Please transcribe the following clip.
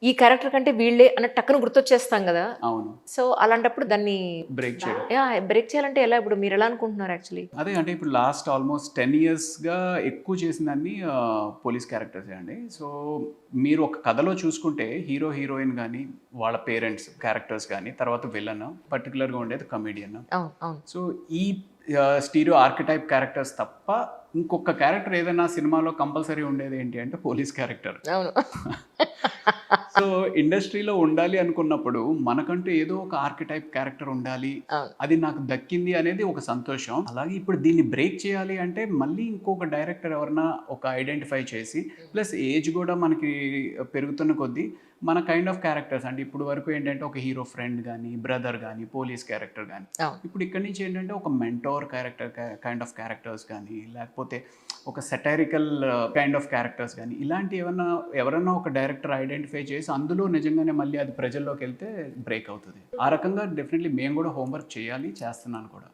ఈ క్యారెక్టర్ కంటే వీళ్ళే అన్న టక్కున గుర్తొచ్చేస్తాం గదా! అవును. సో, అలాంటప్పుడు దాన్ని బ్రేక్ చేయడం. బ్రేక్ చేయాలంటే ఎలా? ఇప్పుడు మీరెలా అనుకుంటున్నారు యాక్చువల్లీ? అదే అంటే ఇప్పుడు లాస్ట్ ఆల్మోస్ట్ 10 ఇయర్స్‌గా ఎక్కువ చేసిందన్నీ పోలీస్ క్యారెక్టర్సే అండి. సో, మీరు ఒక కథలో చూసుకుంటే హీరో, హీరోయిన్ గాని, వాళ్ళ పేరెంట్స్ క్యారెక్టర్స్ గాని, తర్వాత విలన్, పర్టిక్యులర్‌గా ఉండేది కమెడియన్. అవును. అవును. సో, ఈ స్టీరియో ఆర్కిటైప్ క్యారెక్టర్స్ తప్ప ఇంకొక క్యారెక్టర్ ఏదైనా సినిమాలో కంపల్సరీ ఉండేది ఏంటి అంటే పోలీస్ క్యారెక్టర్. అవును. సో, ఇండస్ట్రీలో ఉండాలి అనుకున్నప్పుడు మనకంటూ ఏదో ఒక ఆర్కిటైప్ క్యారెక్టర్ ఉండాలి. అవును. అది నాకు దక్కింది అనేది ఒక సంతోషం. అలాగే ఇప్పుడు దీన్ని బ్రేక్ చేయాలి అంటే మళ్ళీ ఇంకొక డైరెక్టర్ ఎవరన్నా ఒక ఐడెంటిఫై చేసి ప్లస్ ఏజ్ గూడా మనకి పెరుగుతున్న కొద్దీ మన కైండ్ ఆఫ్ క్యారెక్టర్స్ అంటే ఇప్పుడు వరకు ఏంటంటే ఒక హీరో ఫ్రెండ్ గానీ, బ్రదర్ గానీ, పోలీస్ క్యారెక్టర్ గానీ, అవును. ఇప్పుడు ఇక్కడి నుంచి ఏంటంటే ఒక mentor character kind of characters గానీ, లేకపోతే ఒక సెటైరికల్ కైండ్ ఆఫ్ క్యారెక్టర్స్ గానీ, ఇలాంటి ఎవరన్నా ఒక డైరెక్టర్ ఐడెంటిఫై చేసి అందులో నిజంగానే మళ్ళీ అది ప్రజల్లోకెళ్తే బ్రేక్ అవుతది. ఆ రకంగా డెఫినెట్‌లీ మేము గూడా హోంవర్క్ చేయాలి, చేస్తున్నాను కూడా.